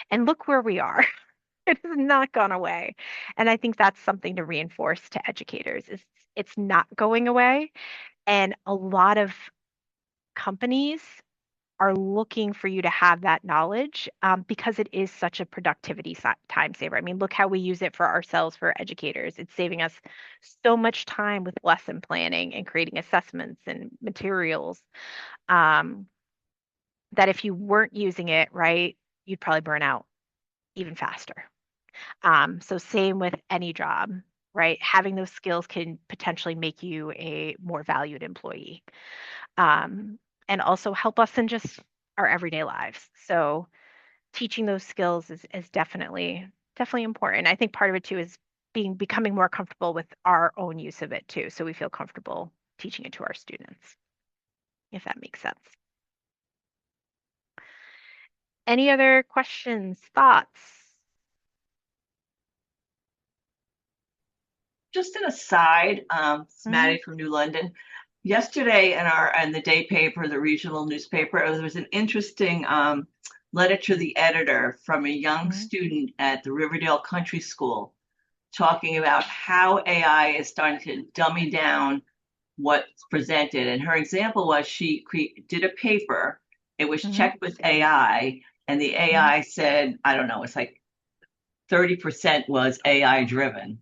And look where we are. It has not gone away. And I think that's something to reinforce to educators is it's not going away. And a lot of companies are looking for you to have that knowledge because it is such a productivity time saver. I mean, look how we use it for ourselves, for educators. It's saving us so much time with lesson planning and creating assessments and materials um, that if you weren't using it right, you'd probably burn out even faster. So same with any job, right? Having those skills can potentially make you a more valued employee, um, and also help us in just our everyday lives. So teaching those skills is definitely important. I think part of it too is becoming more comfortable with our own use of it too, so we feel comfortable teaching it to our students, if that makes sense. Any other questions, thoughts? Just an aside, it's Maddie from New London. Yesterday in the day paper, the regional newspaper, there was an interesting letter to the editor from a young student at the Riverdale Country School talking about how AI is starting to dummy down what's presented. And her example was she did a paper, it was checked with AI, and the AI said, I don't know, it's like 30% was AI driven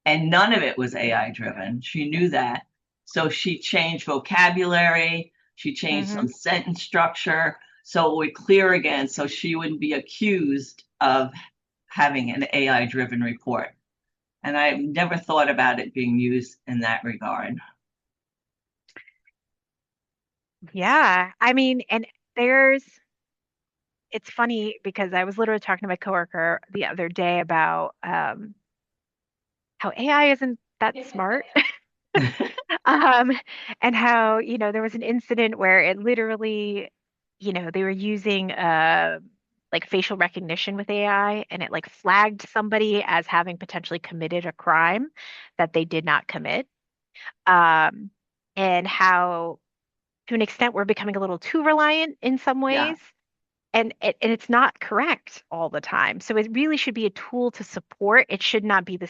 and none of it was AI driven. She knew that. So she changed vocabulary, she changed some sentence structure so it would clear again so she wouldn't be accused of having an AI driven report. And I never thought about it being used in that regard. Yeah, I mean, and it's funny because I was literally talking to my coworker the other day about how AI isn't that smart. Um, and how, there was an incident where it literally, they were using like facial recognition with AI and it like flagged somebody as having potentially committed a crime that they did not commit. Um, and how to an extent we're becoming a little too reliant in some Yeah. ways. And it's not correct all the time. So it really should be a tool to support. It should not be the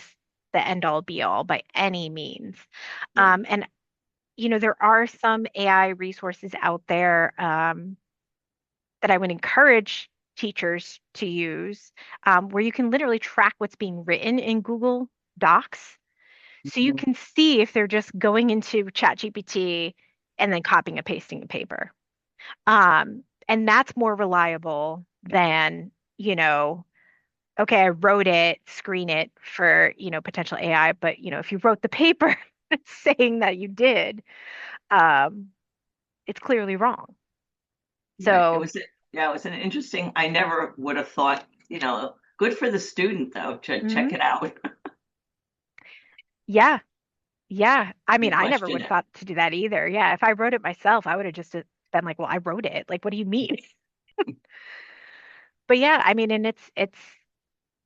end all be all by any means. And there are some AI resources out there that I would encourage teachers to use, where you can literally track what's being written in Google Docs. So you can see if they're just going into ChatGPT and then copying and pasting the paper. And that's more reliable than, okay, I wrote it, screen it for, potential AI, but, if you wrote the paper saying that you did, um, it's clearly wrong. Right. So, It was an interesting, I never would have thought, good for the student though to check it out. yeah, yeah. I mean, And I never question would have it. thought to do that either. Yeah, if I wrote it myself, I would have just been like, well, I wrote it. Like, what do you mean? But yeah, I mean, and it's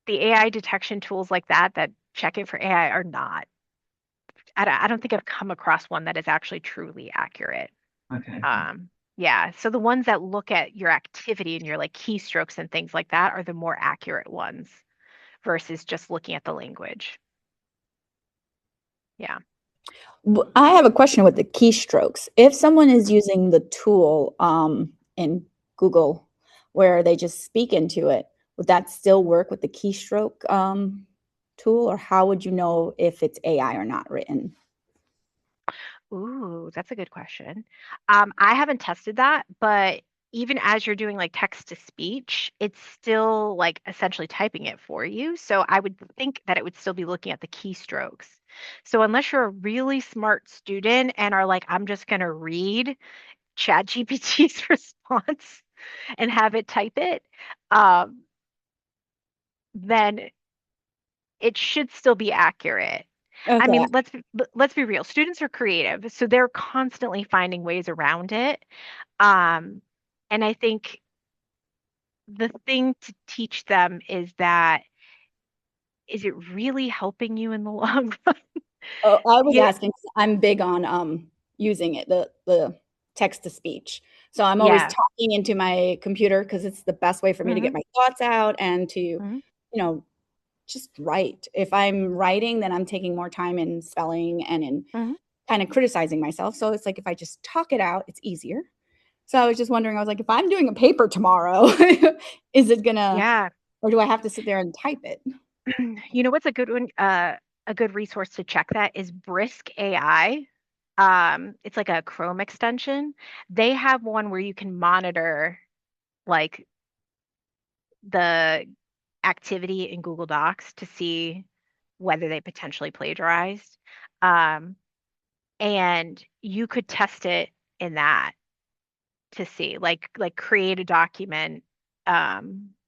the AI detection tools like that check it for AI are not. I don't think I've come across one that is actually truly accurate. Okay. Yeah. So the ones that look at your activity and your like keystrokes and things like that are the more accurate ones versus just looking at the language. Yeah. I have a question with the keystrokes. If someone is using the tool in Google where they just speak into it, would that still work with the keystroke tool, or how would you know if it's AI or not written? Ooh, that's a good question. I haven't tested that, but even as you're doing like text to speech, it's still like essentially typing it for you. So I would think that it would still be looking at the keystrokes. So unless you're a really smart student and are like, I'm just going to read ChatGPT's response and have it type it, um, then it should still be accurate. I Okay. mean, let's be real. Students are creative, so they're constantly finding ways around it. Um, and I think the thing to teach them is that is it really helping you in the long run? Oh, I was Yeah, asking 'cause I'm big on using it, the text to speech. So I'm always yeah. talking into my computer because it's the best way for me to get Hmm. my thoughts out and to, Hmm. know, just write. If I'm writing, then I'm taking more time in spelling and in Hmm. kind of criticizing myself. So it's like if I just talk it out, it's easier. So I was just wondering, I was like, if I'm doing a paper tomorrow, is it gonna, Yeah. or do I have to sit there and type it? You know what's a good one? A good resource to check that is Brisk AI. It's like a Chrome extension. They have one where you can monitor like the activity in Google Docs to see whether they potentially plagiarized. Um, and you could test it in that to see, like create a document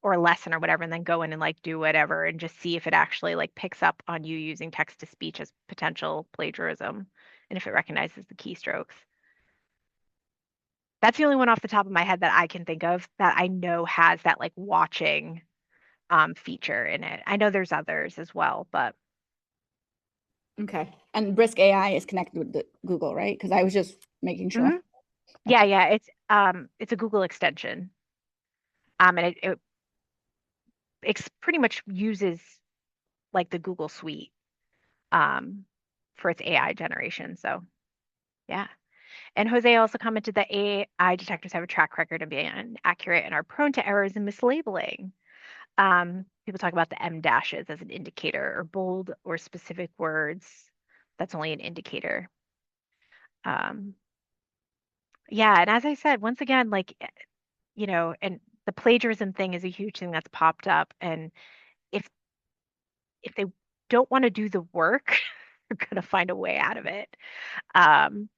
or a lesson or whatever, and then go in and like do whatever and just see if it actually like picks up on you using text to speech as potential plagiarism and if it recognizes the keystrokes. That's the only one off the top of my head that I can think of that I know has that like watching feature in it. I know there's others as well, but Okay. And Brisk AI is connected with the Google, right? Because I was just making sure. mhm. Yeah, yeah, it's a Google extension. And it pretty much uses like the Google suite um for its AI generation. So yeah. And Jose also commented that AI detectors have a track record of being inaccurate and are prone to errors and mislabeling. People talk about the M dashes as an indicator or bold or specific words. That's only an indicator. Um, yeah, and as I said, once again, like and the plagiarism thing is a huge thing that's popped up. And if they don't want to do the work, they're gonna find a way out of it. Um,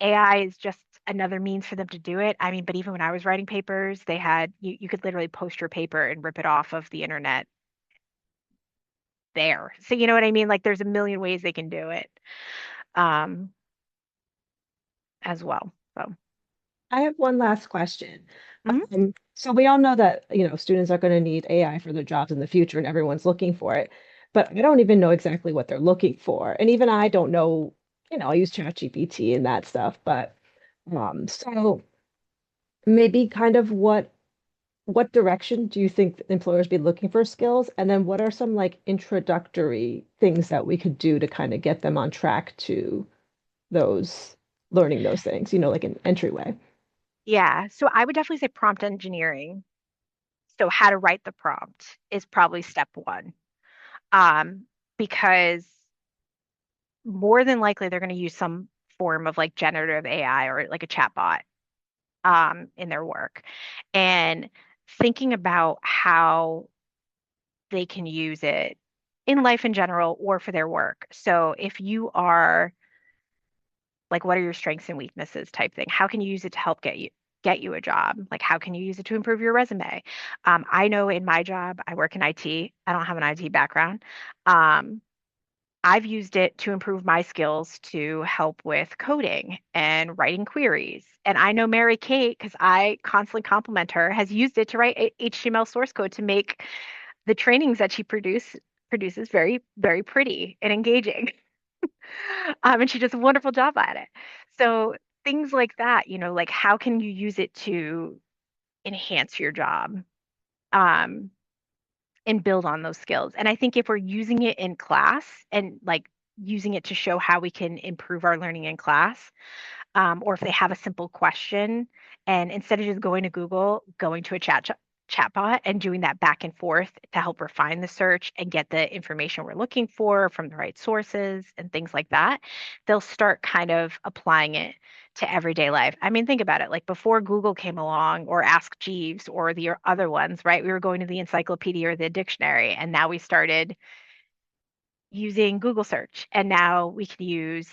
AI is just another means for them to do it. I mean, but even when I was writing papers, they had you could literally post your paper and rip it off of the internet there. So you know what I mean? Like there's a million ways they can do it um as well. So I have one last question. mhm. So we all know that, students are going to need AI for their jobs in the future and everyone's looking for it, but I don't even know exactly what they're looking for. And even I don't know, I use ChatGPT and that stuff, but so maybe kind of what direction do you think employers be looking for skills? And then what are some like introductory things that we could do to kind of get them on track to those learning those things, like an entryway? Yeah, so I would definitely say prompt engineering. So how to write the prompt is probably step one. Um, because more than likely they're going to use some form of like generative AI or like a chatbot in their work. And thinking about how they can use it in life in general or for their work. So if you are like, what are your strengths and weaknesses type thing? How can you use it to help get you a job? Like, how can you use it to improve your resume? I know in my job, I work in IT. I don't have an IT background. Um, I've used it to improve my skills to help with coding and writing queries. And I know Mary Kate, because I constantly compliment her, has used it to write HTML source code to make the trainings that she produces very, very pretty and engaging. And she does a wonderful job at it. So things like that, like how can you use it to enhance your job um, and build on those skills? And I think if we're using it in class and like using it to show how we can improve our learning in class, or if they have a simple question and instead of just going to Google, going to a chatbot and doing that back and forth to help refine the search and get the information we're looking for from the right sources and things like that, they'll start kind of applying it to everyday life. I mean, think about it. Like before Google came along or Ask Jeeves or the other ones, right? We were going to the encyclopedia or the dictionary, and now we started using Google search. And now we can use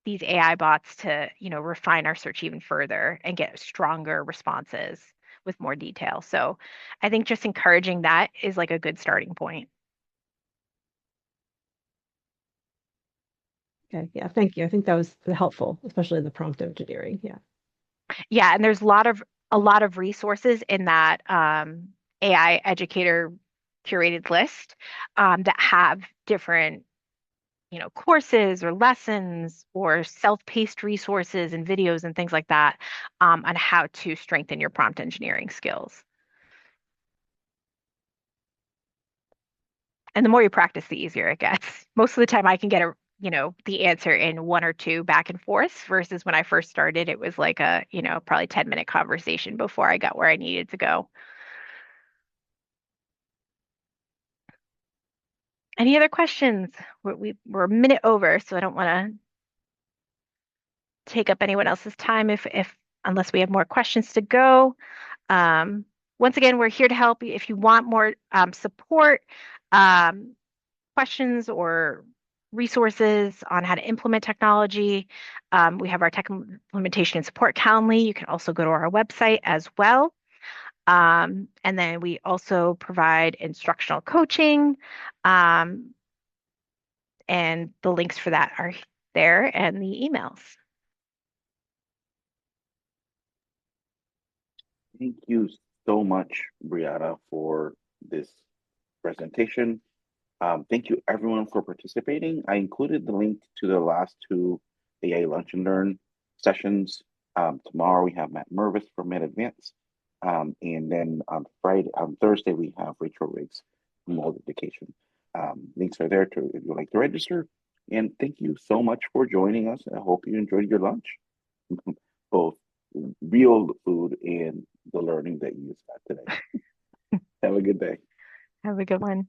these AI bots to, refine our search even further and get stronger responses with more detail. So I think just encouraging that is like a good starting point. Okay, yeah, thank you. I think that was helpful, especially the prompt engineering. Yeah. Yeah, and there's a lot of resources in that AI educator curated list that have different, courses or lessons or self-paced resources and videos and things like that on how to strengthen your prompt engineering skills. And the more you practice, the easier it gets. Most of the time, I can get the answer in one or two back and forth versus when I first started, it was like a, probably 10-minute conversation before I got where I needed to go. Any other questions? We're a minute over, so I don't want to take up anyone else's time if unless we have more questions to go. Um, Once again, we're here to help you if you want more support, um, questions, or resources on how to implement technology. We have our tech implementation and support Calendly. You can also go to our website as well. And then we also provide instructional coaching. And the links for that are there and the emails. Thank you so much, Brianna, for this presentation. Thank you everyone for participating. I included the link to the last two AI Lunch and Learn sessions. Tomorrow we have Matt Mervis from Med Advance. And then on Thursday, we have Rachel Riggs from Mold Education. Links are there if you'd like to register. And thank you so much for joining us. I hope you enjoyed your lunch, both real food and the learning that you got today. Have a good day. Have a good one.